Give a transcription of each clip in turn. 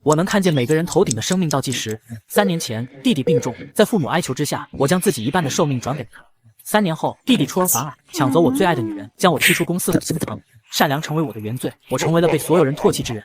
我能看见每个人头顶的生命倒计时。3年前，弟弟病重，在父母哀求之下，我将自己一半的寿命转给他。3年后，弟弟出尔反尔，抢走我最爱的女人，将我踢出公司的心疼。善良成为我的原罪，我成为了被所有人唾弃之人。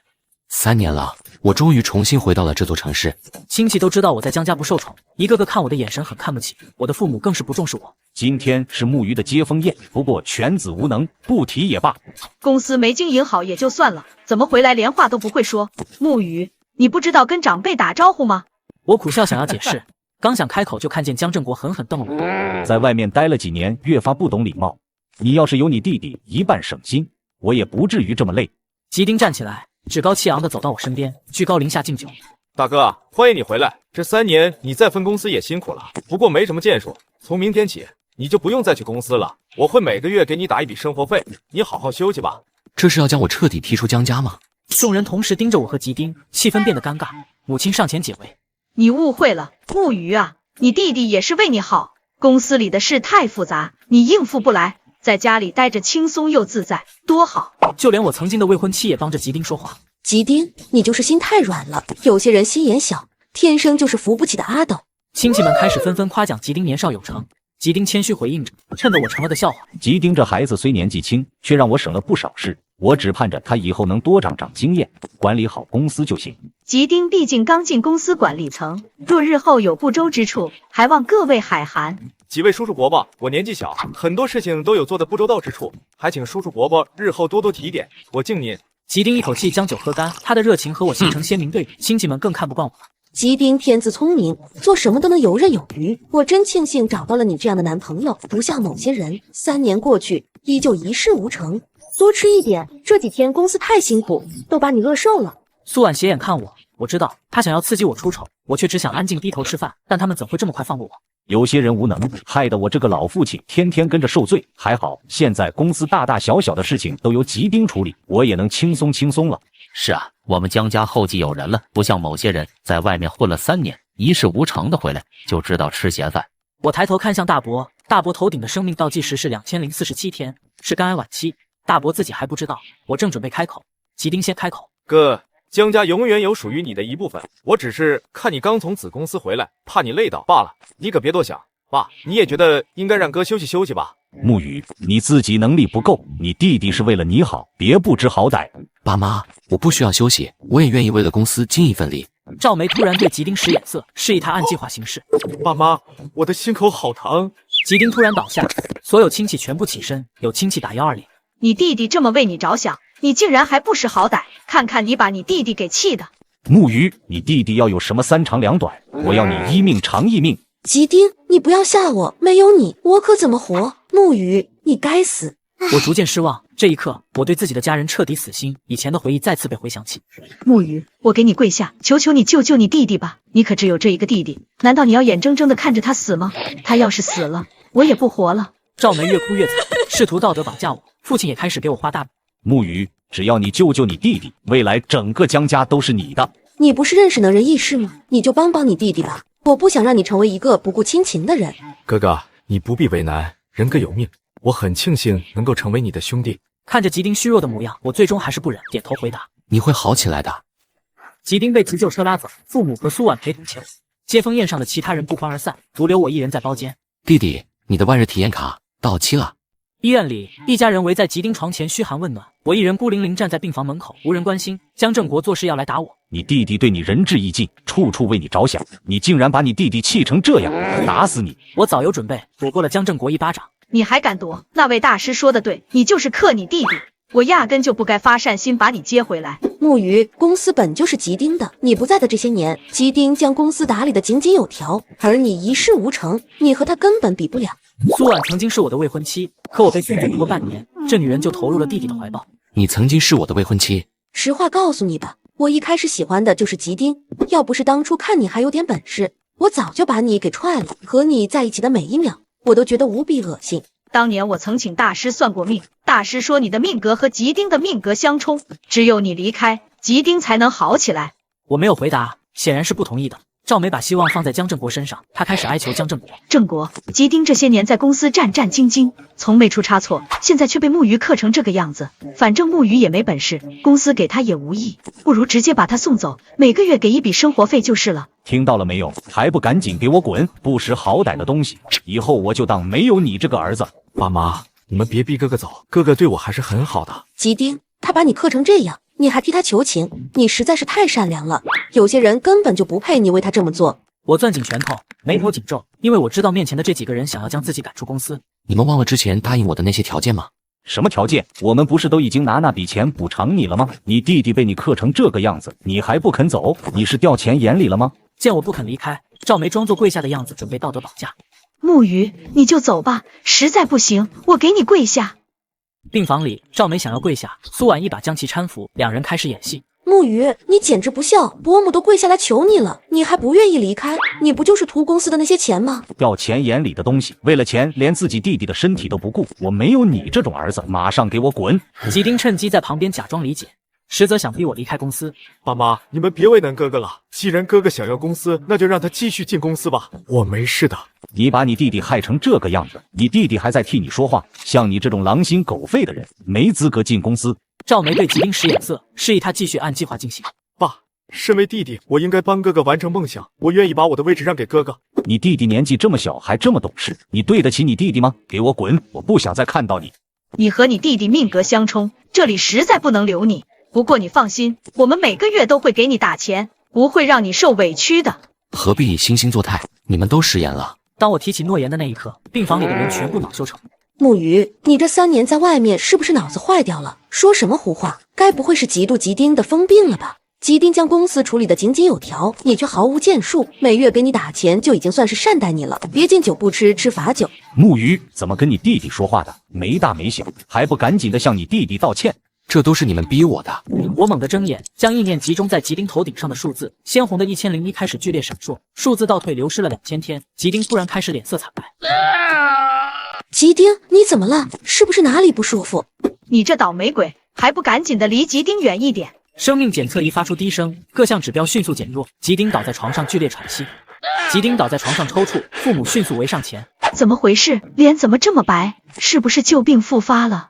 3年了，我终于重新回到了这座城市。亲戚都知道我在江家不受宠，一个个看我的眼神很看不起，我的父母更是不重视我。今天是木鱼的接风宴，不过犬子无能，不提也罢。公司没经营好也就算了，怎么回来连话都不会说？木鱼，你不知道跟长辈打招呼吗？我苦笑想要解释，刚想开口就看见江振国狠狠瞪了我。在外面待了几年，越发不懂礼貌。你要是有你弟弟一半省心，我也不至于这么累。吉丁站起来，趾高气昂地走到我身边，居高临下敬酒。大哥，欢迎你回来。这3年你在分公司也辛苦了，不过没什么建树。从明天起，你就不用再去公司了，我会每个月给你打一笔生活费，你好好休息吧。这是要将我彻底踢出江家吗？众人同时盯着我和吉丁，气氛变得尴尬。母亲上前解围：“你误会了，木鱼啊，你弟弟也是为你好。公司里的事太复杂，你应付不来，在家里待着轻松又自在，多好。”就连我曾经的未婚妻也帮着吉丁说话。吉丁，你就是心太软了，有些人心眼小，天生就是扶不起的阿斗。亲戚们开始纷纷夸奖吉丁年少有成，吉丁谦虚回应着，衬得我成了个笑话。吉丁这孩子虽年纪轻，却让我省了不少事，我只盼着他以后能多长长经验，管理好公司就行。吉丁毕竟刚进公司管理层，若日后有不周之处，还望各位海涵。几位叔叔伯伯，我年纪小，很多事情都有做得不周到之处，还请叔叔伯伯日后多多提点，我敬您。吉丁一口气将酒喝干，他的热情和我形成鲜明对比，亲戚们更看不惯我。吉丁天资聪明，做什么都能游刃有余。我真庆幸找到了你这样的男朋友，不像某些人，3年过去依旧一事无成。多吃一点，这几天公司太辛苦，都把你饿瘦了。苏婉斜眼看我，我知道他想要刺激我出丑，我却只想安静低头吃饭，但他们怎会这么快放过我？有些人无能，害得我这个老父亲天天跟着受罪。还好现在公司大大小小的事情都由吉丁处理，我也能轻松了。是啊，我们江家后继有人了，不像某些人在外面混了3年，一事无成的回来就知道吃闲饭。我抬头看向大伯，大伯头顶的生命倒计时是2047天，是肝癌晚期。大伯自己还不知道，我正准备开口，吉丁先开口：“哥，江家永远有属于你的一部分，我只是看你刚从子公司回来，怕你累倒罢了，你可别多想。爸，你也觉得应该让哥休息休息吧？”木鱼，你自己能力不够，你弟弟是为了你好，别不知好歹。爸妈，我不需要休息，我也愿意为了公司尽一份力。赵梅突然对吉丁使眼色，示意他按计划行事。爸妈，我的心口好疼。吉丁突然倒下，所有亲戚全部起身，有亲戚打120。你弟弟这么为你着想，你竟然还不识好歹，看看你把你弟弟给气的。木鱼，你弟弟要有什么3长2短，我要你一命偿一命。吉丁，你不要吓我，没有你我可怎么活？木鱼，你该死！我逐渐失望，这一刻我对自己的家人彻底死心，以前的回忆再次被回想起。木鱼，我给你跪下，求求你救救你弟弟吧，你可只有这一个弟弟，难道你要眼睁睁地看着他死吗？他要是死了，我也不活了。赵梅越哭越惨，试图道德绑架我，父亲也开始给我画大饼。木鱼，只要你救救你弟弟，未来整个江家都是你的。你不是认识能人异士吗？你就帮你弟弟吧，我不想让你成为一个不顾亲情的人。哥哥，你不必为难，人各有命，我很庆幸能够成为你的兄弟。看着吉丁虚弱的模样，我最终还是不忍，点头回答：“你会好起来的。”吉丁被急救车拉走，父母和苏婉陪同前往。接风宴上的其他人不欢而散，独留我一人在包间。弟弟，你的万日体验卡到期了。医院里，一家人围在吉丁床前嘘寒问暖，我一人孤零零站在病房门口，无人关心。江正国做事要来打我，你弟弟对你仁至义尽，处处为你着想，你竟然把你弟弟气成这样，打死你！我早有准备，躲过了江正国一巴掌。你还敢躲？那位大师说的对，你就是克你弟弟，我压根就不该发善心把你接回来。木鱼，公司本就是吉丁的，你不在的这些年，吉丁将公司打理得井井有条，而你一事无成，你和他根本比不了。苏婉曾经是我的未婚妻，可我被拒绝不过半年，这女人就投入了弟弟的怀抱。你曾经是我的未婚妻。实话告诉你吧，我一开始喜欢的就是吉丁，要不是当初看你还有点本事，我早就把你给踹了。和你在一起的每一秒，我都觉得无比恶心。当年我曾请大师算过命，大师说你的命格和吉丁的命格相冲，只有你离开，吉丁才能好起来。我没有回答，显然是不同意的。赵梅把希望放在江振国身上，她开始哀求江振国。郑国，吉丁这些年在公司战战兢兢，从没出差错，现在却被木鱼克成这个样子。反正木鱼也没本事，公司给他也无益，不如直接把他送走，每个月给一笔生活费就是了。听到了没有？还不赶紧给我滚！不识好歹的东西，以后我就当没有你这个儿子。爸妈，你们别逼哥哥走，哥哥对我还是很好的。吉丁，他把你克成这样，你还替他求情，你实在是太善良了。有些人根本就不配你为他这么做。我攥紧拳头，眉头紧皱，因为我知道面前的这几个人想要将自己赶出公司。你们忘了之前答应我的那些条件吗？什么条件？我们不是都已经拿那笔钱补偿你了吗？你弟弟被你克成这个样子，你还不肯走？你是掉钱眼里了吗？见我不肯离开，赵梅装作跪下的样子，准备道德绑架。木鱼，你就走吧，实在不行，我给你跪下。病房里，赵梅想要跪下，苏婉一把将其搀扶，两人开始演戏。木鱼，你简直不孝，伯母都跪下来求你了，你还不愿意离开？你不就是图公司的那些钱吗？掉钱眼里的东西，为了钱连自己弟弟的身体都不顾，我没有你这种儿子，马上给我滚！吉丁趁机在旁边假装理解，实则想逼我离开公司。爸妈，你们别为难哥哥了，既然哥哥想要公司，那就让他继续进公司吧，我没事的。你把你弟弟害成这个样子，你弟弟还在替你说话，像你这种狼心狗肺的人，没资格进公司。赵梅对吉丁使眼色，示意他继续按计划进行。爸，身为弟弟，我应该帮哥哥完成梦想，我愿意把我的位置让给哥哥。你弟弟年纪这么小，还这么懂事，你对得起你弟弟吗？给我滚！我不想再看到你。你和你弟弟命格相冲，这里实在不能留你。不过你放心，我们每个月都会给你打钱，不会让你受委屈的。何必惺惺作态？你们都食言了。当我提起诺言的那一刻，病房里的人全部恼羞成怒。木鱼，你这3年在外面是不是脑子坏掉了？说什么胡话？该不会是嫉妒吉丁的疯病了吧？吉丁将公司处理得井井有条，你却毫无建树，每月给你打钱就已经算是善待你了。别敬酒不吃吃罚酒。木鱼，怎么跟你弟弟说话的？没大没小，还不赶紧的向你弟弟道歉？这都是你们逼我的。我猛地睁眼，将意念集中在吉丁头顶上的数字，鲜红的1001开始剧烈闪烁，数字倒退流失了2000天。吉丁突然开始脸色惨白。吉丁，你怎么了？是不是哪里不舒服？你这倒霉鬼，还不赶紧的离吉丁远一点！生命检测仪发出低声，各项指标迅速减弱。吉丁倒在床上剧烈喘息，吉丁倒在床上抽搐，父母迅速围上前。怎么回事？脸怎么这么白？是不是旧病复发了？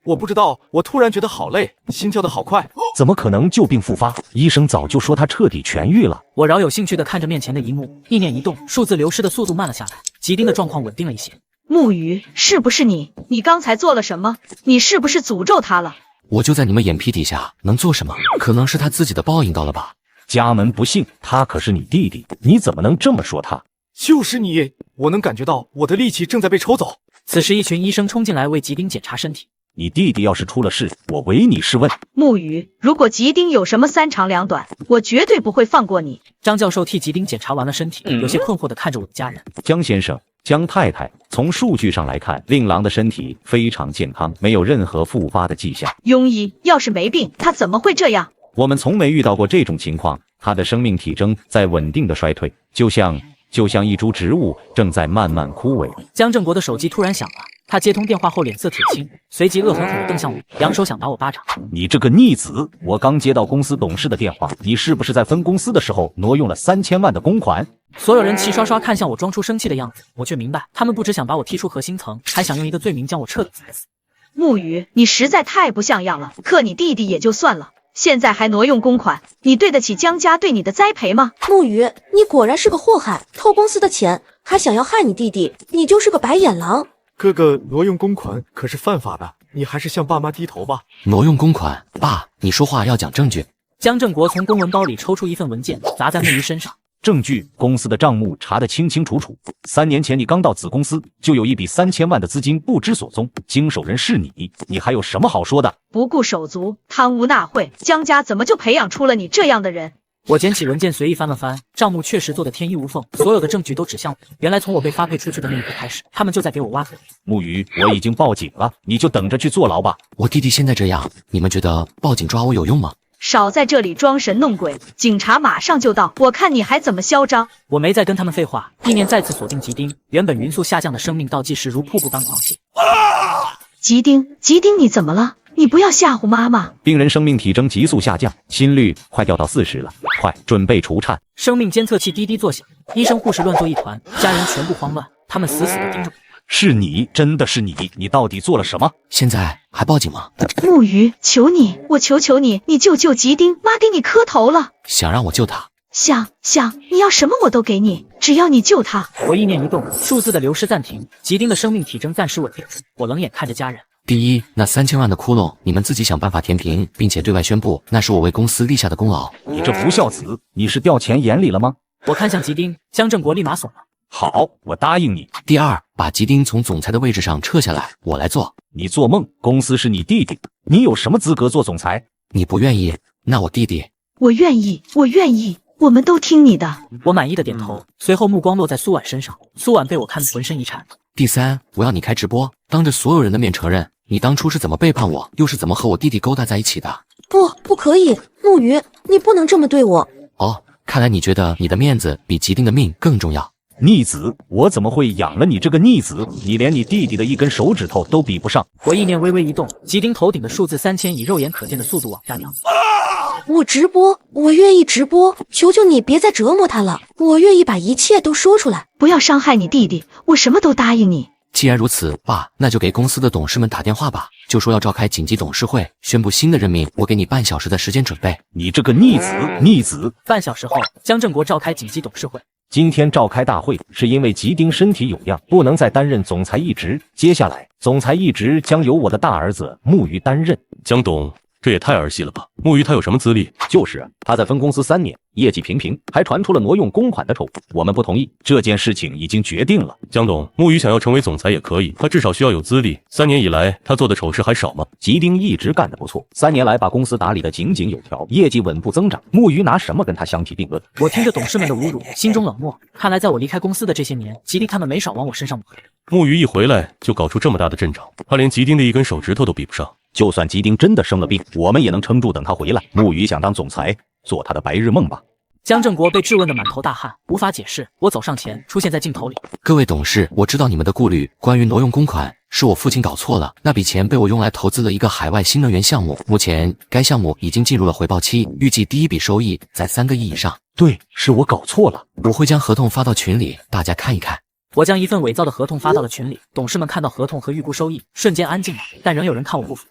我不知道，我突然觉得好累，心跳的好快。怎么可能旧病复发？医生早就说他彻底痊愈了。我饶有兴趣地看着面前的一幕，意念一动，数字流失的速度慢了下来，吉丁的状况稳定了一些。木鱼，是不是你？你刚才做了什么？你是不是诅咒他了？我就在你们眼皮底下，能做什么？可能是他自己的报应到了吧。家门不幸，他可是你弟弟，你怎么能这么说他？就是你，我能感觉到我的力气正在被抽走。此时，一群医生冲进来为吉丁检查身体。你弟弟要是出了事，我唯你是问。木鱼，如果吉丁有什么3长2短，我绝对不会放过你。张教授替吉丁检查完了身体，有些困惑地看着我的家人。江先生，江太太，从数据上来看，令郎的身体非常健康，没有任何复发的迹象。庸医，要是没病，他怎么会这样？我们从没遇到过这种情况，他的生命体征在稳定的衰退，就像一株植物正在慢慢枯萎。江振国的手机突然响了，他接通电话后脸色铁青，随即恶狠狠地瞪向我，扬手想打我巴掌。你这个逆子！我刚接到公司董事的电话，你是不是在分公司的时候挪用了3000万的公款？所有人齐刷刷看向我，装出生气的样子。我却明白，他们不只想把我踢出核心层，还想用一个罪名将我彻底踩死。木鱼，你实在太不像样了，克你弟弟也就算了，现在还挪用公款，你对得起江家对你的栽培吗？木鱼，你果然是个祸害，偷公司的钱还想要害你弟弟，你就是个白眼狼。哥哥挪用公款可是犯法的，你还是向爸妈低头吧。挪用公款，爸，你说话要讲证据。江振国从公文包里抽出一份文件，砸在木鱼身上。证据，公司的账目查得清清楚楚。3年前你刚到子公司，就有一笔3000万的资金不知所踪，经手人是你，你还有什么好说的？不顾手足，贪污纳贿，江家怎么就培养出了你这样的人？我捡起文件随意翻了翻，账目确实做得天衣无缝，所有的证据都指向我。原来从我被发配出去的那一刻开始，他们就在给我挖坑。木鱼，我已经报警了，你就等着去坐牢吧。我弟弟现在这样，你们觉得报警抓我有用吗？少在这里装神弄鬼，警察马上就到，我看你还怎么嚣张！我没再跟他们废话，意念再次锁定吉丁，原本匀速下降的生命倒计时如瀑布般狂泻。吉丁，你怎么了？你不要吓唬妈妈。病人生命体征急速下降，心率快掉到40了，快准备除颤。生命监测器滴滴作响，医生护士乱作一团，家人全部慌乱，他们死死地盯着我。是你，真的是你，你到底做了什么？现在还报警吗？木鱼，求你，我求你，你救吉丁，妈给你磕头了。想让我救他？想，你要什么我都给你，只要你救他。我意念一动，数字的流失暂停，吉丁的生命体征暂时稳定。我冷眼看着家人。第一，那3000万的窟窿，你们自己想办法填平，并且对外宣布，那是我为公司立下的功劳。你这不孝子，你是掉钱眼里了吗？我看向吉丁，江正国立马怂了。好，我答应你。第二，把吉丁从总裁的位置上撤下来，我来做。你做梦，公司是你弟弟，你有什么资格做总裁？你不愿意，那我弟弟。我愿意，我们都听你的。我满意的点头，随后目光落在苏婉身上。苏婉被我看得浑身一颤。第三，我要你开直播，当着所有人的面承认，你当初是怎么背叛我，又是怎么和我弟弟勾搭在一起的。不可以，木鱼，你不能这么对我。哦，看来你觉得你的面子比吉丁的命更重要。逆子，我怎么会养了你这个逆子？你连你弟弟的一根手指头都比不上。我意念微微一动，吉丁头顶的数字3000以肉眼可见的速度往下掉。我直播，我愿意直播，求求你别再折磨他了，我愿意把一切都说出来。不要伤害你弟弟，我什么都答应你。既然如此，爸，那就给公司的董事们打电话吧，就说要召开紧急董事会，宣布新的任命，我给你半小时的时间准备。你这个逆子！半小时后，江正国召开紧急董事会。今天召开大会是因为吉丁身体有恙，不能再担任总裁一职，接下来总裁一职将由我的大儿子木鱼担任。江董，这也太儿戏了吧！木鱼他有什么资历？就是他在分公司3年，业绩平平，还传出了挪用公款的丑闻。我们不同意，这件事情已经决定了。江董，木鱼想要成为总裁也可以，他至少需要有资历。3年以来，他做的丑事还少吗？吉丁一直干得不错，3年来把公司打理得井井有条，业绩稳步增长。木鱼拿什么跟他相提并论？我听着董事们的侮辱，心中冷漠。看来在我离开公司的这些年，吉丁他们没少往我身上抹黑。木鱼一回来就搞出这么大的阵仗，他连吉丁的一根手指头都比不上。就算吉丁真的生了病，我们也能撑住，等他回来。木鱼想当总裁，做他的白日梦吧。江正国被质问得满头大汗，无法解释。我走上前，出现在镜头里。各位董事，我知道你们的顾虑，关于挪用公款，是我父亲搞错了，那笔钱被我用来投资了一个海外新能源项目，目前该项目已经进入了回报期，预计第一笔收益在3个亿以上。对，是我搞错了，我会将合同发到群里，大家看一看。我将一份伪造的合同发到了群里，董事们看到合同和预估收益，瞬间安静了，但仍有人看我不服。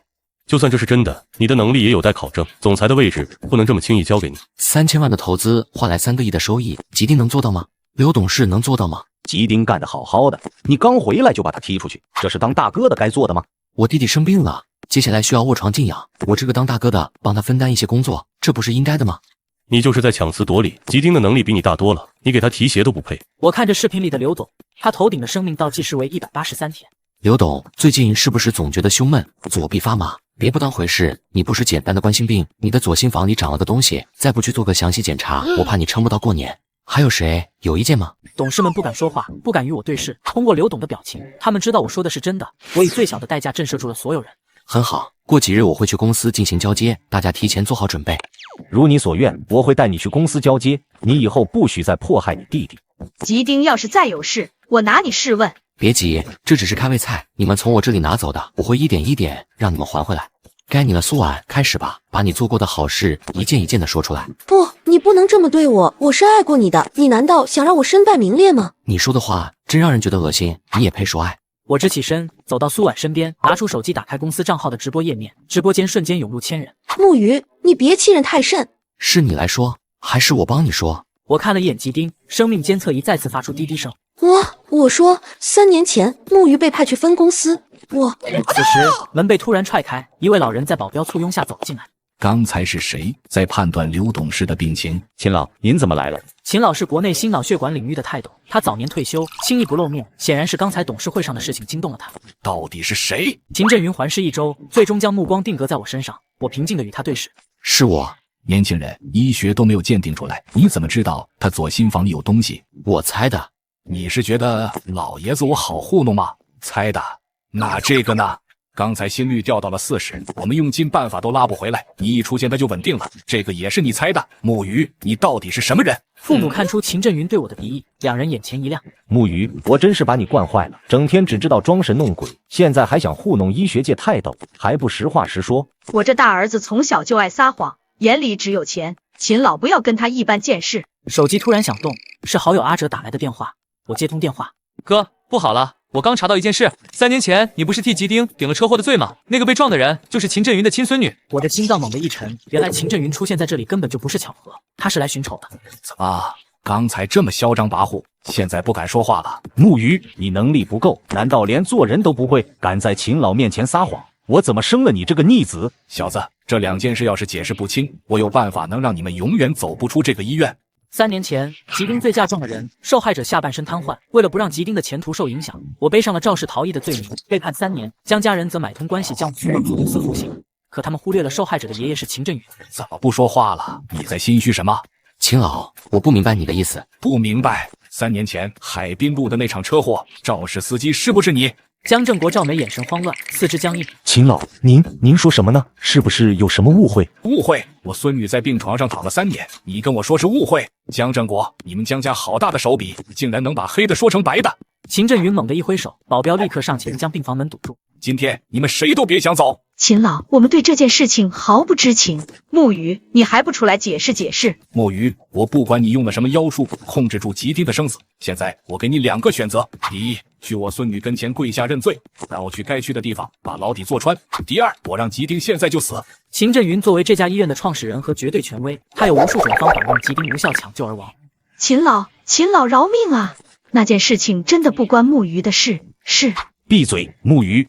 就算这是真的，你的能力也有待考证，总裁的位置不能这么轻易交给你。3000万的投资换来3个亿的收益，吉丁能做到吗？刘董事能做到吗？吉丁干得好好的，你刚回来就把他踢出去，这是当大哥的该做的吗？我弟弟生病了，接下来需要卧床静养，我这个当大哥的帮他分担一些工作，这不是应该的吗？你就是在抢词夺理，吉丁的能力比你大多了，你给他提鞋都不配。我看着视频里的刘总，他头顶的生命倒计时为183天。刘董，最近是不是总觉得胸闷，左臂发麻？别不当回事，你不是简单的冠心病，你的左心房里长了个东西，再不去做个详细检查，我怕你撑不到过年。还有谁有意见吗？董事们不敢说话，不敢与我对视。通过刘董的表情，他们知道我说的是真的。我以最小的代价震慑住了所有人。很好，过几日我会去公司进行交接，大家提前做好准备。如你所愿，我会带你去公司交接，你以后不许再迫害你弟弟。吉丁要是再有事，我拿你试问。别急，这只是开胃菜，你们从我这里拿走的，我会一点一点让你们还回来。该你了，苏婉，开始吧，把你做过的好事一件一件的说出来。不，你不能这么对我，我是爱过你的，你难道想让我身败名裂吗？你说的话真让人觉得恶心，你也配说爱？我直起身，走到苏婉身边，拿出手机打开公司账号的直播页面，直播间瞬间涌入1000人。木鱼，你别欺人太甚。是你来说，还是我帮你说？我看了一眼吉丁，生命监测仪再次发出滴滴声。我说3年前木鱼被派去分公司，此时门被突然踹开，一位老人在保镖簇拥下走进来。刚才是谁在判断刘董事的病情？秦老，您怎么来了？秦老是国内心脑血管领域的泰斗，他早年退休，轻易不露面，显然是刚才董事会上的事情惊动了他。到底是谁？秦振云环视一周，最终将目光定格在我身上。我平静地与他对视。是我。年轻人，医学都没有鉴定出来，你怎么知道他左心房里有东西？我猜的。你是觉得老爷子我好糊弄吗？猜的。那这个呢？刚才心率掉到了40，我们用尽办法都拉不回来。你一出现它就稳定了，这个也是你猜的。木鱼，你到底是什么人？父母看出秦振云对我的敌意，两人眼前一亮。木鱼，我真是把你惯坏了，整天只知道装神弄鬼，现在还想糊弄医学界泰斗，还不实话实说。我这大儿子从小就爱撒谎，眼里只有钱。秦老不要跟他一般见识。手机突然响动，是好友阿哲打来的电话。我接通电话，哥，不好了，我刚查到一件事，3年前你不是替吉丁顶了车祸的罪吗？那个被撞的人就是秦振云的亲孙女。我的心脏猛地一沉，原来秦振云出现在这里根本就不是巧合，他是来寻仇的。怎么刚才这么嚣张跋扈，现在不敢说话了？木鱼，你能力不够，难道连做人都不会？敢在秦老面前撒谎，我怎么生了你这个逆子？小子，这2件事要是解释不清，我有办法能让你们永远走不出这个医院。3年前，吉丁醉驾撞了人，受害者下半身瘫痪。为了不让吉丁的前途受影响，我背上了肇事逃逸的罪名，被判3年。江家人则买通关系将我送到公司服刑。可他们忽略了受害者的爷爷是秦振宇。怎么不说话了？你在心虚什么？秦老，我不明白你的意思。不明白？3年前海滨路的那场车祸，肇事司机是不是你？江正国赵梅眼神慌乱，四肢僵硬。秦老，您说什么呢？是不是有什么误会？误会？我孙女在病床上躺了3年，你跟我说是误会？江正国，你们江家好大的手笔，竟然能把黑的说成白的！秦振云猛地一挥手，保镖立刻上前将病房门堵住。今天你们谁都别想走！秦老，我们对这件事情毫不知情。木鱼，你还不出来解释解释？木鱼，我不管你用了什么妖术控制住吉丁的生死，现在我给你2个选择：第一，去我孙女跟前跪下认罪，带我去该去的地方把牢底坐穿；第二，我让吉丁现在就死。秦振云作为这家医院的创始人和绝对权威，他有无数种方法让吉丁无效抢救而亡。秦老饶命啊！那件事情真的不关木鱼的事，是。闭嘴，木鱼，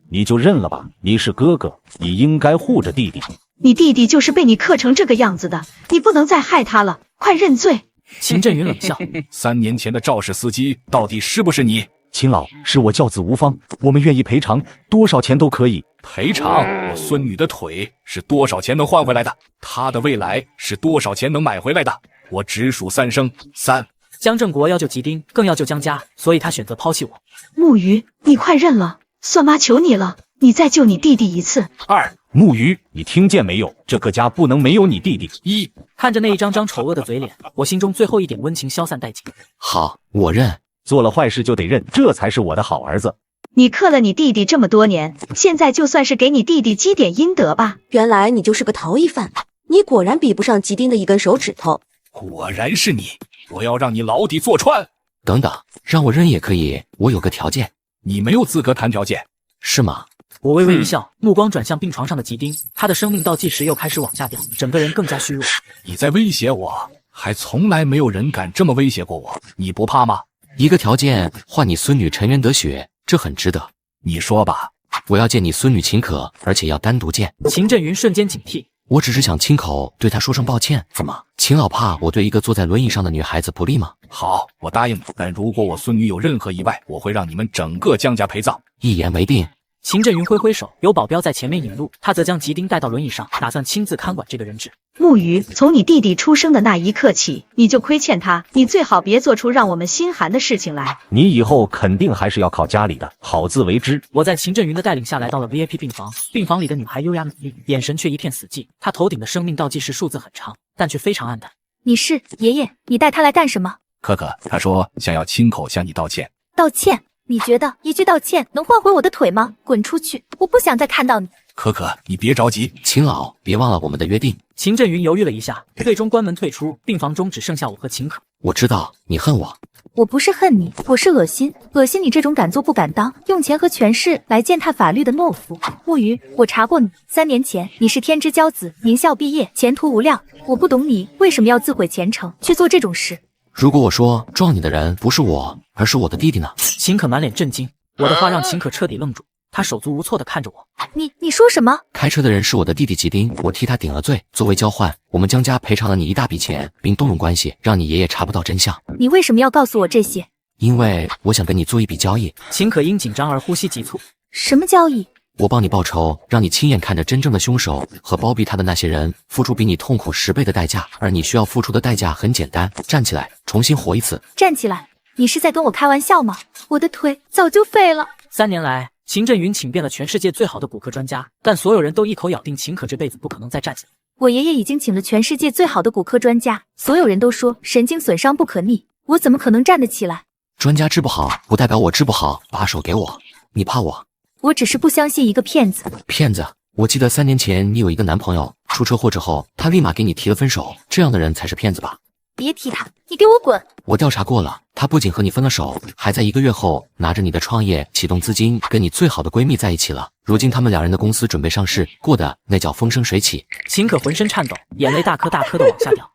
你就认了吧，你是哥哥，你应该护着弟弟。你弟弟就是被你克成这个样子的，你不能再害他了，快认罪！秦振云冷笑：3年前的肇事司机到底是不是你？秦老，是我教子无方，我们愿意赔偿，多少钱都可以。赔偿？我孙女的腿是多少钱能换回来的？她的未来是多少钱能买回来的？我只数3声：3。江正国要救吉丁，更要救江家，所以他选择抛弃我。木鱼，你快认了，算妈求你了，你再救你弟弟一次。2。木鱼，你听见没有？这个家不能没有你弟弟。1。看着那一张张丑恶的嘴脸，我心中最后一点温情消散殆尽。好，我认。做了坏事就得认，这才是我的好儿子。你克了你弟弟这么多年，现在就算是给你弟弟积点阴德吧。原来你就是个逃逸犯，你果然比不上吉丁的一根手指头。果然是你，我要让你牢底坐穿。等等，让我认也可以，我有个条件。你没有资格谈条件。是吗？我微微一笑，目光转向病床上的吉丁，他的生命倒计时又开始往下掉，整个人更加虚弱。你在威胁我？还从来没有人敢这么威胁过我，你不怕吗？一个条件换你孙女沉冤得雪，这很值得。你说吧。我要见你孙女秦可，而且要单独见。秦振云瞬间警惕。我只是想亲口对她说声抱歉。怎么，秦老怕我对一个坐在轮椅上的女孩子不利吗？好，我答应你。但如果我孙女有任何意外，我会让你们整个江家陪葬。一言为定。秦振云挥挥手，有保镖在前面引路，他则将吉丁带到轮椅上，打算亲自看管这个人质。木鱼，从你弟弟出生的那一刻起，你就亏欠他，你最好别做出让我们心寒的事情来。你以后肯定还是要靠家里的，好自为之。我在秦振云的带领下来到了 VIP 病房，病房里的女孩优雅美丽，眼神却一片死寂。她头顶的生命倒计时数字很长，但却非常暗淡。你是爷爷，你带他来干什么？可可，他说想要亲口向你道歉。道歉？你觉得一句道歉能换回我的腿吗？滚出去！我不想再看到你。可可，你别着急。秦老，别忘了我们的约定。秦振云犹豫了一下，最终关门退出，病房中只剩下我和秦可。我知道你恨我。我不是恨你，我是恶心，恶心你这种敢做不敢当，用钱和权势来践踏法律的懦夫。木鱼，我查过你，3年前你是天之骄子，名校毕业，前途无量。我不懂你为什么要自毁前程，去做这种事。如果我说撞你的人不是我，而是我的弟弟呢？秦可满脸震惊，我的话让秦可彻底愣住，他手足无措地看着我。你说什么？开车的人是我的弟弟吉丁，我替他顶了罪，作为交换，我们江家赔偿了你一大笔钱，并动用关系让你爷爷查不到真相。你为什么要告诉我这些？因为我想跟你做一笔交易。秦可因紧张而呼吸急促。什么交易？我帮你报仇，让你亲眼看着真正的凶手和包庇他的那些人付出比你痛苦10倍的代价，而你需要付出的代价很简单，站起来，重新活一次。站起来？你是在跟我开玩笑吗？我的腿早就废了。3年来，秦振云请遍了全世界最好的骨科专家，但所有人都一口咬定秦可这辈子不可能再站起来。我爷爷已经请了全世界最好的骨科专家，所有人都说神经损伤不可逆，我怎么可能站得起来？专家治不好，不代表我治不好。把手给我，你怕我？我只是不相信一个骗子。骗子？我记得3年前你有一个男朋友出车祸之后，他立马给你提了分手，这样的人才是骗子吧？别提他，你给我滚！我调查过了，他不仅和你分了手，还在1个月后拿着你的创业启动资金，跟你最好的闺蜜在一起了。如今他们2人的公司准备上市，过得那叫风生水起。秦可浑身颤抖，眼泪大颗大颗的往下掉。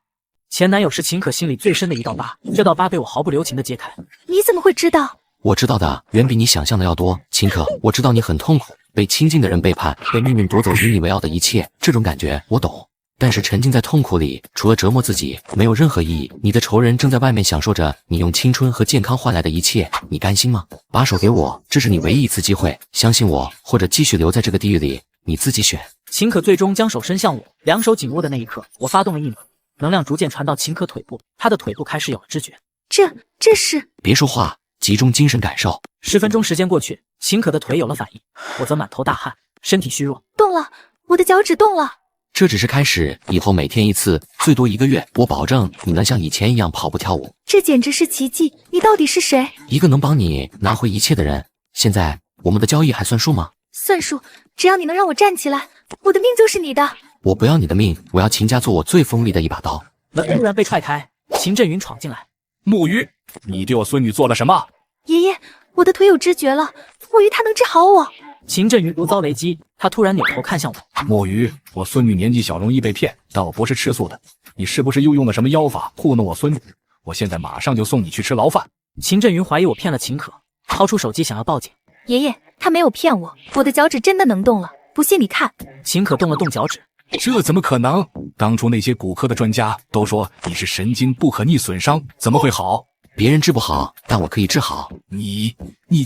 前男友是秦可心里最深的一道疤，这道疤被我毫不留情的揭开。你怎么会知道？我知道的远比你想象的要多，秦可，我知道你很痛苦，被亲近的人背叛，被命运夺走引以为傲的一切，这种感觉我懂。但是沉浸在痛苦里，除了折磨自己，没有任何意义。你的仇人正在外面享受着你用青春和健康换来的一切，你甘心吗？把手给我，这是你唯一一次机会，相信我，或者继续留在这个地狱里，你自己选。秦可最终将手伸向我，两手紧握的那一刻，我发动了异能，能量逐渐传到秦可腿部，她的腿部开始有了知觉。这是……别说话，集中精神感受。10分钟时间过去，秦可的腿有了反应，我则满头大汗，身体虚弱。动了，我的脚趾动了。这只是开始，以后每天1次，最多1个月，我保证你能像以前一样跑步跳舞。这简直是奇迹！你到底是谁？一个能帮你拿回一切的人。现在我们的交易还算数吗？算数，只要你能让我站起来，我的命就是你的。我不要你的命，我要秦家做我最锋利的一把刀。门突然被踹开，秦振云闯进来。木鱼，你对我孙女做了什么？爷爷，我的腿有知觉了，木鱼他能治好我。秦振云如遭雷击，他突然扭头看向我。墨鱼，我孙女年纪小，容易被骗，但我不是吃素的。你是不是又用了什么妖法糊弄我孙女？我现在马上就送你去吃牢饭。秦振云怀疑我骗了秦可，掏出手机想要报警。爷爷，他没有骗我，我的脚趾真的能动了，不信你看。秦可动了动脚趾。这怎么可能？当初那些骨科的专家都说你是神经不可逆损伤，怎么会好？别人治不好，但我可以治好。你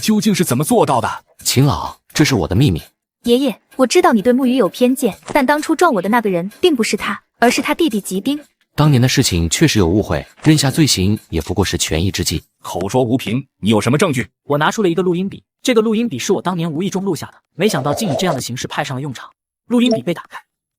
究竟是怎么做到的？秦老，这是我的秘密。爷爷，我知道你对木鱼有偏见，但当初撞我的那个人并不是他，而是他弟弟吉丁。当年的事情确实有误会，认下罪行也不过是权宜之计。口说无凭，你有什么证据？我拿出了一个录音笔，这个录音笔是我当年无意中录下的，没想到竟以这样的形式派上了用场。录音笔被打开。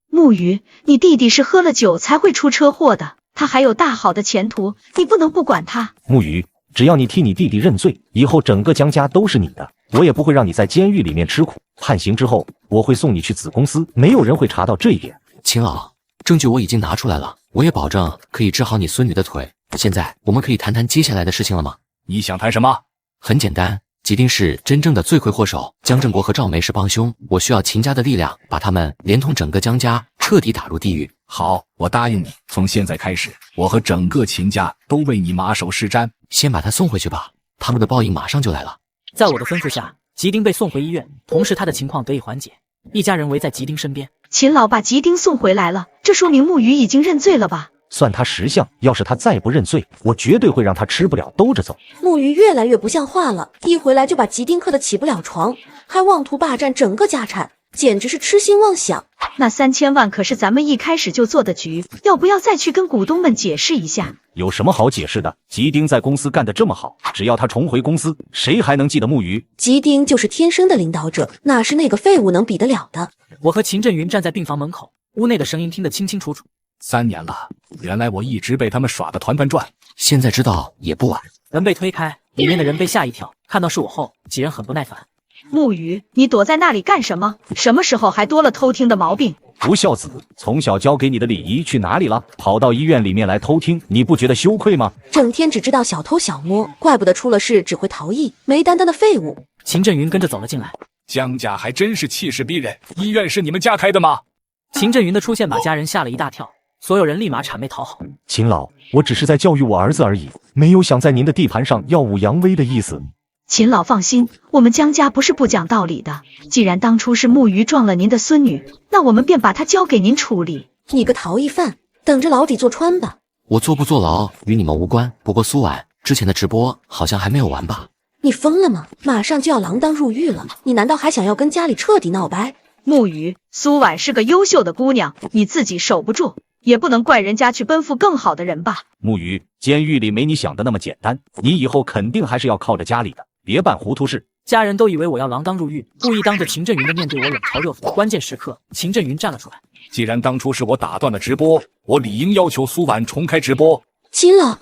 木鱼，你弟弟是喝了酒才会出车祸的，他还有大好的前途，你不能不管他。木鱼，只要你替你弟弟认罪，以后整个江家都是你的，我也不会让你在监狱里面吃苦。判刑之后，我会送你去子公司，没有人会查到这一点。秦老，证据我已经拿出来了，我也保证可以治好你孙女的腿。现在我们可以谈谈接下来的事情了吗？你想谈什么？很简单，吉丁是真正的罪魁祸首，江振国和赵梅是帮凶，我需要秦家的力量，把他们连同整个江家彻底打入地狱。好，我答应你，从现在开始，我和整个秦家都为你马首是瞻。先把他送回去吧，他们的报应马上就来了。在我的吩咐下，吉丁被送回医院，同时他的情况得以缓解。一家人围在吉丁身边。秦老把吉丁送回来了，这说明木鱼已经认罪了吧？算他识相，要是他再不认罪，我绝对会让他吃不了兜着走。木鱼越来越不像话了，一回来就把吉丁克得起不了床，还妄图霸占整个家产，简直是痴心妄想。那3000万可是咱们一开始就做的局，要不要再去跟股东们解释一下？有什么好解释的？吉丁在公司干得这么好，只要他重回公司，谁还能记得木鱼？吉丁就是天生的领导者，哪是那个废物能比得了的？我和秦振云站在病房门口，屋内的声音听得清清楚楚。3年了，原来我一直被他们耍得团团转。现在知道也不晚。门被推开，里面的人被吓一跳，看到是我后，几人很不耐烦。木鱼，你躲在那里干什么？什么时候还多了偷听的毛病？不孝子，从小教给你的礼仪去哪里了？跑到医院里面来偷听，你不觉得羞愧吗？整天只知道小偷小摸，怪不得出了事只会逃逸，没担当的废物。秦振云跟着走了进来。江家还真是气势逼人，医院是你们家开的吗？秦振云的出现把家人吓了一大跳，所有人立马谄媚讨好。秦老，我只是在教育我儿子而已，没有想在您的地盘上耀武扬威的意思。秦老放心，我们江家不是不讲道理的。既然当初是木鱼撞了您的孙女，那我们便把她交给您处理。你个逃逸犯，等着牢底坐穿吧。我坐不坐牢与你们无关，不过苏婉之前的直播好像还没有完吧？你疯了吗？马上就要锒铛入狱了，你难道还想要跟家里彻底闹掰？木鱼，苏婉是个优秀的姑娘，你自己守不住，也不能怪人家去奔赴更好的人吧。木鱼，监狱里没你想的那么简单，你以后肯定还是要靠着家里的，别办糊涂事。家人都以为我要锒铛入狱，故意当着秦振云的面对我冷嘲热讽。关键时刻，秦振云站了出来。既然当初是我打断了直播，我理应要求苏婉重开直播。秦老，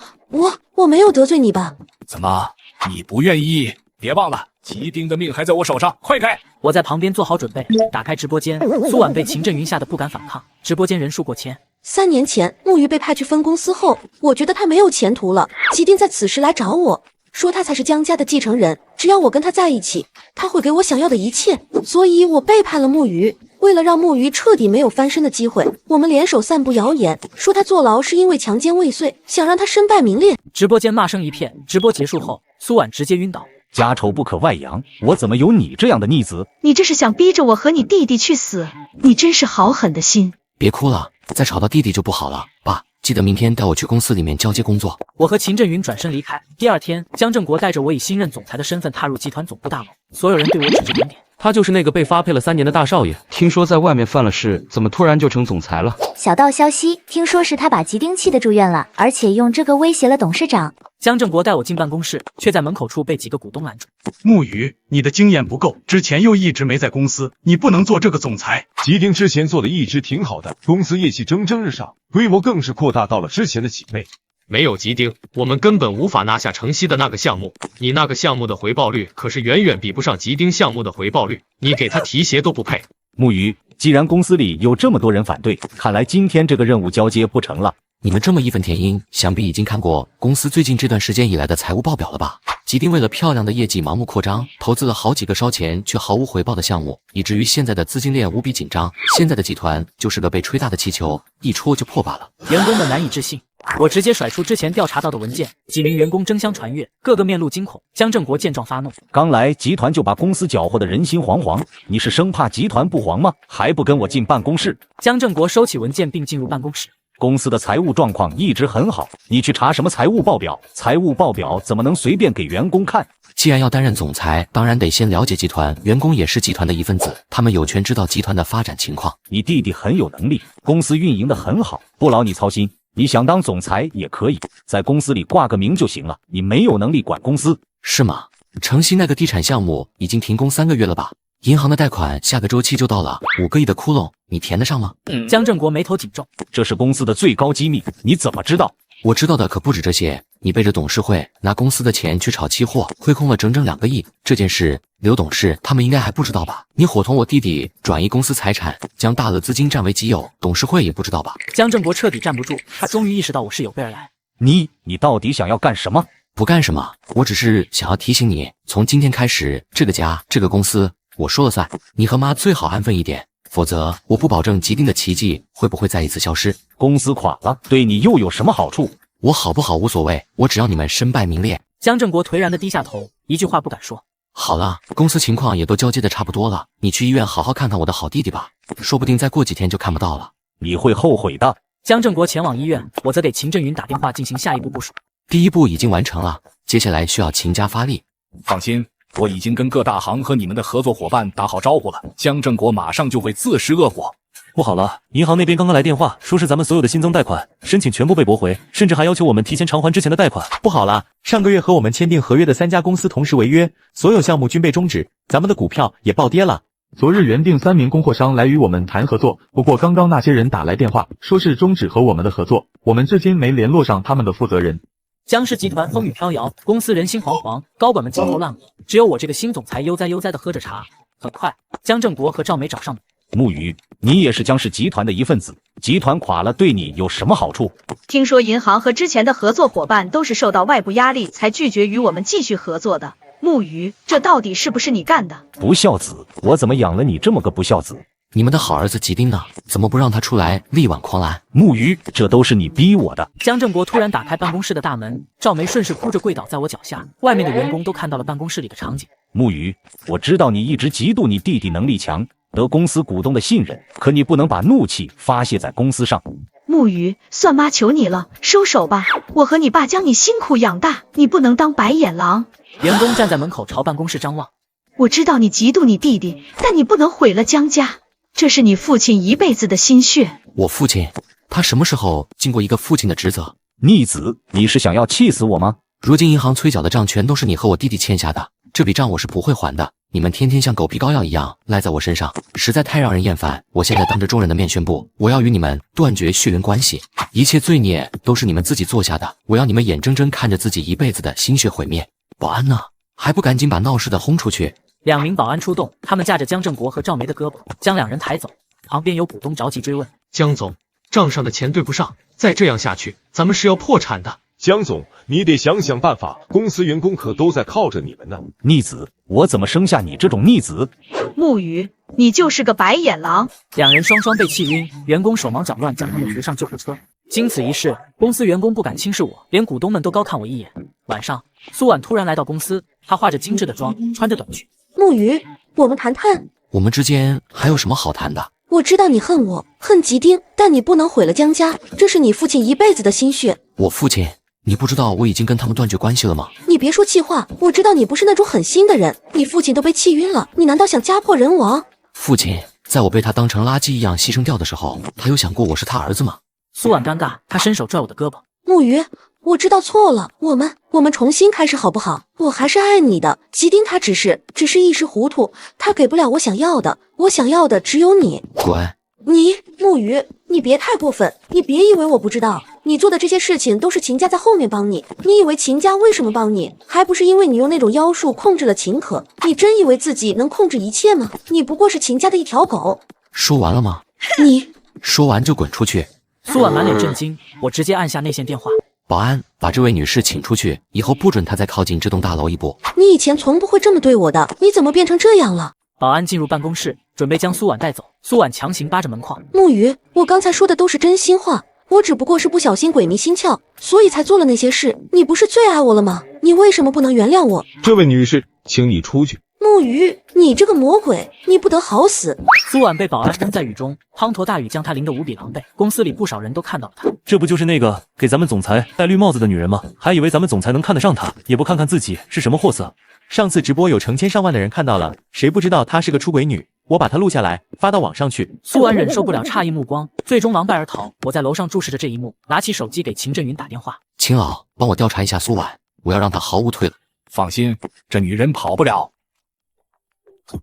我没有得罪你吧？怎么，你不愿意？别忘了，吉丁的命还在我手上，快开！我在旁边做好准备，打开直播间。苏婉被秦振云吓得不敢反抗，直播间人数过千。3年前，木鱼被派去分公司后，我觉得他没有前途了。吉丁在此时来找我，说他才是江家的继承人，只要我跟他在一起，他会给我想要的一切。所以我背叛了木鱼。为了让木鱼彻底没有翻身的机会，我们联手散布谣言，说他坐牢是因为强奸未遂，想让他身败名裂。直播间骂声一片。直播结束后，苏婉直接晕倒。家丑不可外扬，我怎么有你这样的逆子？你这是想逼着我和你弟弟去死？你真是好狠的心！别哭了，再吵到弟弟就不好了。爸，记得明天带我去公司里面交接工作。我和秦振云转身离开。第二天，江正国带着我以新任总裁的身份踏入集团总部大楼，所有人对我指指点点。他就是那个被发配了3年的大少爷，听说在外面犯了事，怎么突然就成总裁了？小道消息，听说是他把吉丁气得住院了，而且用这个威胁了董事长。江正国带我进办公室，却在门口处被几个股东拦住。木鱼，你的经验不够，之前又一直没在公司，你不能做这个总裁。吉丁之前做的一直挺好的，公司业绩蒸蒸日上，规模更是扩大到了之前的几倍。没有吉丁，我们根本无法拿下城西的那个项目。你那个项目的回报率可是远远比不上吉丁项目的回报率，你给他提鞋都不配。木鱼，既然公司里有这么多人反对，看来今天这个任务交接不成了。你们这么义愤填膺，想必已经看过公司最近这段时间以来的财务报表了吧？吉丁为了漂亮的业绩盲目扩张，投资了好几个烧钱却毫无回报的项目，以至于现在的资金链无比紧张。现在的集团就是个被吹大的气球，一戳就破罢了。员工们难以置信，我直接甩出之前调查到的文件，几名员工争相传阅，个个面露惊恐。江正国见状发怒：刚来集团就把公司搅和得人心惶惶，你是生怕集团不黄吗？还不跟我进办公室？江正国收起文件并进入办公室。公司的财务状况一直很好，你去查什么财务报表？财务报表怎么能随便给员工看？既然要担任总裁，当然得先了解集团，员工也是集团的一份子，他们有权知道集团的发展情况。你弟弟很有能力，公司运营得很好，不劳你操心。你想当总裁也可以，在公司里挂个名就行了。你没有能力管公司，是吗？城西那个地产项目已经停工3个月了吧？银行的贷款下个周期就到了，5个亿的窟窿，你填得上吗？江正国眉头紧皱，这是公司的最高机密，你怎么知道？我知道的可不止这些，你背着董事会拿公司的钱去炒期货，亏空了整整2个亿，这件事刘董事他们应该还不知道吧？你伙同我弟弟转移公司财产，将大额资金占为己有，董事会也不知道吧？江正国彻底站不住，他终于意识到我是有备而来。你到底想要干什么？不干什么，我只是想要提醒你，从今天开始，这个家，这个公司我说了算，你和妈最好安分一点，否则我不保证吉丁的奇迹会不会再一次消失。公司垮了，对你又有什么好处？我好不好无所谓，我只要你们身败名裂。江正国颓然地低下头，一句话不敢说。好了，公司情况也都交接的差不多了，你去医院好好看看我的好弟弟吧，说不定再过几天就看不到了。你会后悔的。江正国前往医院，我则给秦振云打电话进行下一步部署。第一步已经完成了，接下来需要秦家发力。放心，我已经跟各大行和你们的合作伙伴打好招呼了，江正国马上就会自食恶果。不好了，银行那边刚刚来电话，说是咱们所有的新增贷款申请全部被驳回，甚至还要求我们提前偿还之前的贷款。不好了，上个月和我们签订合约的3家公司同时违约，所有项目均被终止，咱们的股票也暴跌了。昨日原定3名供货商来与我们谈合作，不过刚刚那些人打来电话，说是终止和我们的合作，我们至今没联络上他们的负责人。江氏集团风雨飘摇，公司人心惶惶，高管们焦头烂额，只有我这个新总裁悠哉悠哉地喝着茶。很快，江正国和赵梅找上门。木鱼，你也是江氏集团的一份子，集团垮了对你有什么好处？听说银行和之前的合作伙伴都是受到外部压力才拒绝与我们继续合作的。木鱼，这到底是不是你干的？不孝子，我怎么养了你这么个不孝子？你们的好儿子吉丁呢？怎么不让他出来力挽狂澜？木鱼，这都是你逼我的。江正国突然打开办公室的大门，赵梅顺势哭着跪倒在我脚下，外面的员工都看到了办公室里的场景。木鱼，我知道你一直嫉妒你弟弟能力强，得公司股东的信任，可你不能把怒气发泄在公司上。木鱼，算妈求你了，收手吧！我和你爸将你辛苦养大，你不能当白眼狼。员工站在门口朝办公室张望。我知道你嫉妒你弟弟，但你不能毁了江家，这是你父亲一辈子的心血。我父亲，他什么时候尽过一个父亲的职责？逆子，你是想要气死我吗？如今银行催缴的账全都是你和我弟弟欠下的，这笔账我是不会还的。你们天天像狗皮膏药一样赖在我身上，实在太让人厌烦。我现在当着众人的面宣布，我要与你们断绝血缘关系，一切罪孽都是你们自己做下的，我要你们眼睁睁看着自己一辈子的心血毁灭。保安呢？还不赶紧把闹事的轰出去！2名保安出动，他们架着江正国和赵梅的胳膊，将2人抬走。旁边有股东着急追问：江总，账上的钱对不上，再这样下去，咱们是要破产的。江总，你得想想办法，公司员工可都在靠着你们呢。逆子，我怎么生下你这种逆子？木鱼，你就是个白眼狼！2人双双被气晕，员工手忙脚乱将他们扶上救护车。经此一事，公司员工不敢轻视我，连股东们都高看我一眼。晚上，苏婉突然来到公司，她化着精致的妆，穿着短裙。木鱼，我们谈谈。我们之间还有什么好谈的？我知道你恨我，恨吉丁，但你不能毁了江家，这是你父亲一辈子的心血。我父亲？你不知道我已经跟他们断绝关系了吗？你别说气话，我知道你不是那种狠心的人。你父亲都被气晕了，你难道想家破人亡？父亲在我被他当成垃圾一样牺牲掉的时候，他有想过我是他儿子吗？苏婉尴尬，她伸手拽我的胳膊。木鱼，我知道错了，我们重新开始好不好？我还是爱你的。吉丁他只是一时糊涂，他给不了我想要的，我想要的只有你。滚！你木鱼，你别太过分，你别以为我不知道，你做的这些事情都是秦家在后面帮你。你以为秦家为什么帮你？还不是因为你用那种妖术控制了秦可？你真以为自己能控制一切吗？你不过是秦家的一条狗。说完了吗？你说完就滚出去。苏婉满脸震惊，我直接按下内线电话。保安，把这位女士请出去，以后不准她再靠近这栋大楼一步。你以前从不会这么对我的，你怎么变成这样了？保安进入办公室，准备将苏婉带走。苏婉强行扒着门框。木鱼，我刚才说的都是真心话，我只不过是不小心鬼迷心窍，所以才做了那些事。你不是最爱我了吗？你为什么不能原谅我？这位女士，请你出去。木鱼，你这个魔鬼，你不得好死！苏婉被保安扔在雨中，滂沱大雨将她淋得无比狼狈。公司里不少人都看到了她。这不就是那个给咱们总裁戴绿帽子的女人吗？还以为咱们总裁能看得上她，也不看看自己是什么货色。上次直播有成千上万的人看到了，谁不知道她是个出轨女？我把她录下来发到网上去。苏婉忍受不了诧异目光，最终狼狈而逃。我在楼上注视着这一幕，拿起手机给秦振云打电话。秦老，帮我调查一下苏婉，我要让她毫无退路。放心，这女人跑不了。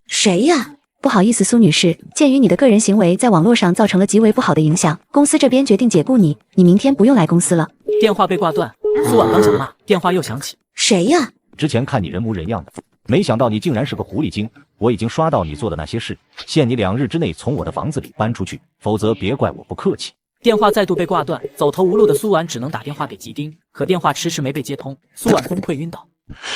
谁呀？不好意思，苏女士，鉴于你的个人行为在网络上造成了极为不好的影响，公司这边决定解雇你，你明天不用来公司了。电话被挂断，苏婉刚想骂，电话又响起。谁呀？之前看你人模人样的，没想到你竟然是个狐狸精。我已经刷到你做的那些事，限你2日之内从我的房子里搬出去，否则别怪我不客气。电话再度被挂断，走投无路的苏婉只能打电话给吉丁，可电话迟迟没被接通，苏婉崩溃晕倒。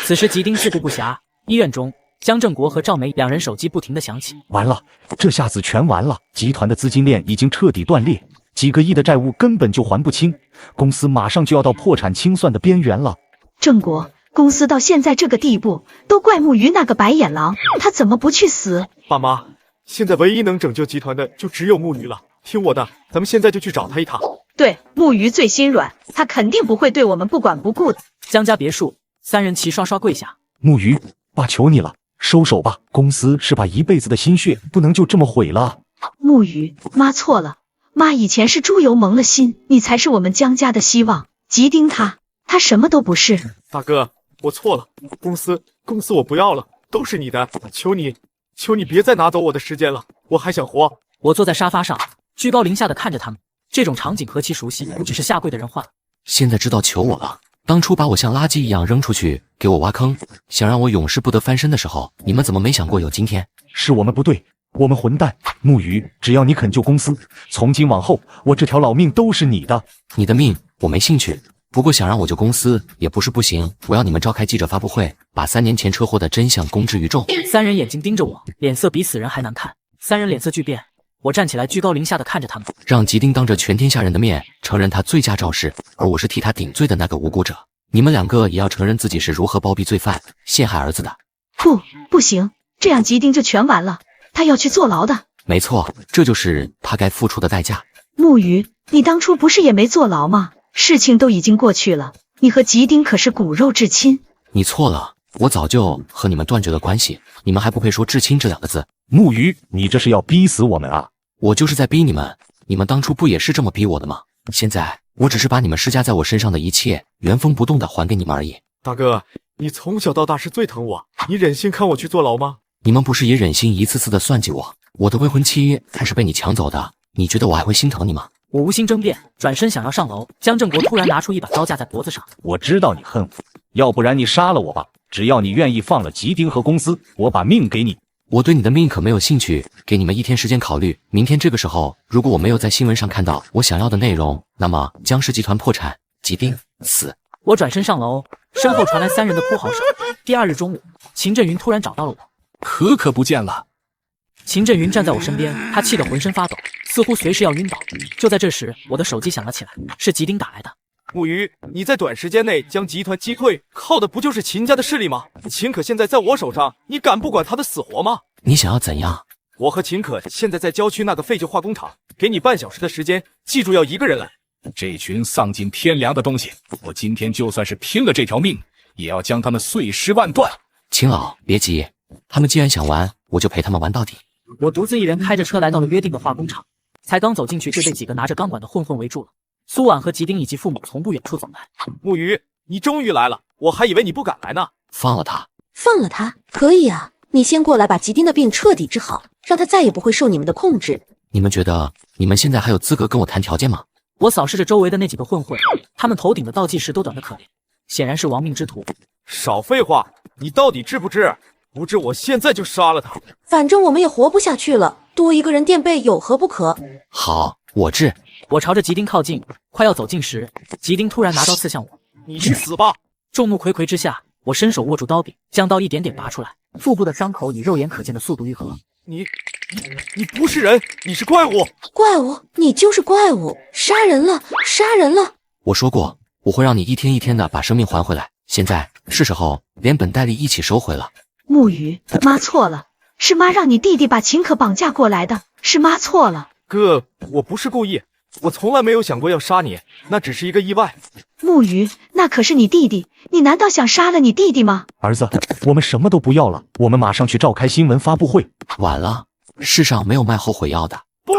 此时吉丁自顾不暇，医院中。江正国和赵梅2人手机不停地响起。完了，这下子全完了，集团的资金链已经彻底断裂，几个亿的债务根本就还不清，公司马上就要到破产清算的边缘了。正国，公司到现在这个地步，都怪木鱼那个白眼狼，他怎么不去死？爸妈，现在唯一能拯救集团的就只有木鱼了，听我的，咱们现在就去找他一趟。对，木鱼最心软，他肯定不会对我们不管不顾的。江家别墅，3人齐刷刷跪下。木鱼，爸求你了。收手吧，公司是把一辈子的心血，不能就这么毁了。木鱼，妈错了，妈以前是猪油蒙了心，你才是我们江家的希望。吉丁他什么都不是。大哥，我错了，公司我不要了，都是你的，求你别再拿走我的时间了，我还想活。我坐在沙发上，居高临下的看着他们，这种场景何其熟悉，不只是下跪的人换。现在知道求我了。当初把我像垃圾一样扔出去，给我挖坑，想让我永世不得翻身的时候，你们怎么没想过有今天？是我们不对，我们混蛋。木鱼，只要你肯救公司，从今往后，我这条老命都是你的。你的命我没兴趣，不过想让我救公司也不是不行。我要你们召开记者发布会，把3年前车祸的真相公之于众。3人眼睛盯着我，脸色比死人还难看。3人脸色巨变。我站起来，居高临下的看着他们，让吉丁当着全天下人的面承认他罪加肇事，而我是替他顶罪的那个无辜者。你们2个也要承认自己是如何包庇罪犯、陷害儿子的。不行，这样吉丁就全完了，他要去坐牢的。没错，这就是他该付出的代价。木鱼，你当初不是也没坐牢吗？事情都已经过去了，你和吉丁可是骨肉至亲。你错了，我早就和你们断绝了关系，你们还不配说至亲这2个字。木鱼，你这是要逼死我们啊！我就是在逼你们，你们当初不也是这么逼我的吗？现在我只是把你们施加在我身上的一切原封不动的还给你们而已。大哥，你从小到大是最疼我，你忍心看我去坐牢吗？你们不是也忍心一次次的算计我？我的未婚妻还是被你抢走的，你觉得我还会心疼你吗？我无心争辩，转身想要上楼。江正国突然拿出一把刀架在脖子上。我知道你恨我，要不然你杀了我吧。只要你愿意放了吉丁和公司，我把命给你。我对你的命可没有兴趣，给你们1天时间考虑。明天这个时候，如果我没有在新闻上看到我想要的内容，那么江氏集团破产，吉丁死。我转身上楼，身后传来3人的哭嚎声。第2日中午，秦振云突然找到了我。可不见了。秦振云站在我身边，他气得浑身发抖，似乎随时要晕倒。就在这时，我的手机响了起来，是吉丁打来的。木鱼，你在短时间内将集团击退，靠的不就是秦家的势力吗？秦可现在在我手上，你敢不管他的死活吗？你想要怎样？我和秦可现在在郊区那个废旧化工厂，给你半小时的时间，记住要一个人来。这群丧尽天良的东西，我今天就算是拼了这条命，也要将他们碎尸万段。秦老，别急，他们既然想玩，我就陪他们玩到底。我独自一人开着车来到了约定的化工厂，才刚走进去就被几个拿着钢管的混混围住了。苏婉和吉丁以及父母从不远处走来。木鱼，你终于来了，我还以为你不敢来呢。放了他，放了他，可以啊。你先过来把吉丁的病彻底治好，让他再也不会受你们的控制。你们觉得你们现在还有资格跟我谈条件吗？我扫视着周围的那几个混混，他们头顶的倒计时都短得可怜，显然是亡命之徒。少废话，你到底治不治？不治，我现在就杀了他。反正我们也活不下去了，多一个人垫背有何不可？好，我治。我朝着吉丁靠近，快要走近时，吉丁突然拿刀刺向我。你去死吧！众目睽睽之下，我伸手握住刀柄，将刀一点点拔出来，腹部的伤口以肉眼可见的速度愈合。你不是人，你是怪物！怪物，你就是怪物！杀人了，杀人了！我说过，我会让你一天一天的把生命还回来。现在是时候连本带利一起收回了。木鱼，妈错了，是妈让你弟弟把秦可绑架过来的，是妈错了。哥，我不是故意，我从来没有想过要杀你，那只是一个意外。木鱼，那可是你弟弟，你难道想杀了你弟弟吗？儿子，我们什么都不要了，我们马上去召开新闻发布会。晚了，世上没有卖后悔药的。不！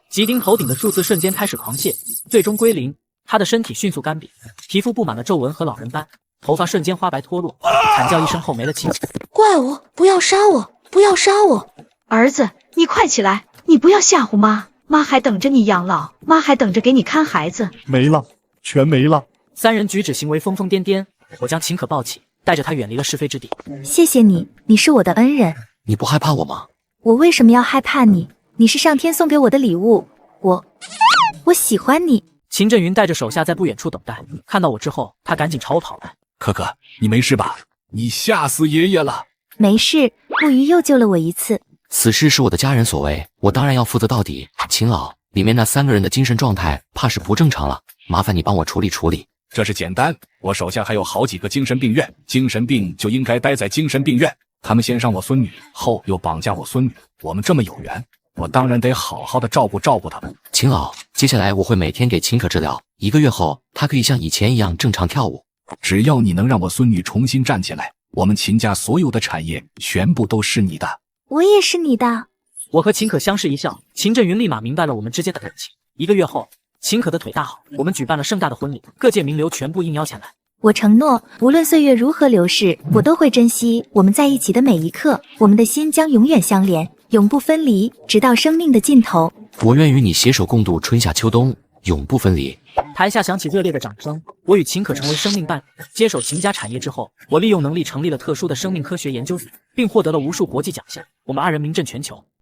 吉丁头顶的数字瞬间开始狂泻，最终归零。他的身体迅速干瘪，皮肤布满了皱纹和老人斑，头发瞬间花白脱落，惨叫一声后没了气息。怪物，不要杀我，不要杀我！儿子，你快起来，你不要吓唬妈，妈还等着你养老，妈还等着给你看孩子。没了，全没了。3人举止行为疯疯癫癫，我将秦可抱起，带着他远离了是非之地。谢谢你，你是我的恩人。你不害怕我吗？我为什么要害怕你？你是上天送给我的礼物，我喜欢你。秦振云带着手下在不远处等待，看到我之后，他赶紧朝我跑来。可可，你没事吧？你吓死爷爷了。没事，木鱼又救了我一次。此事是我的家人所为，我当然要负责到底。秦老，里面那3个人的精神状态怕是不正常了，麻烦你帮我处理处理。这是简单，我手下还有好几个精神病院，精神病就应该待在精神病院。他们先伤我孙女，后又绑架我孙女，我们这么有缘，我当然得好好的照顾照顾他们。秦老，接下来我会每天给秦可治疗，1个月后，她可以像以前一样正常跳舞。只要你能让我孙女重新站起来，我们秦家所有的产业全部都是你的。我也是你的。我和秦可相视一笑，秦振云立马明白了我们之间的感情。1个月后，秦可的腿大好，我们举办了盛大的婚礼，各界名流全部应邀前来。我承诺，无论岁月如何流逝，我都会珍惜我们在一起的每一刻，我们的心将永远相连，永不分离，直到生命的尽头。我愿与你携手共度春夏秋冬，永不分离。台下响起热烈的掌声。我与秦可成为生命伴侣，接手秦家产业之后，我利用能力成立了特殊的生命科学研究所，并获得了无数国际奖项。我们2人名震全球。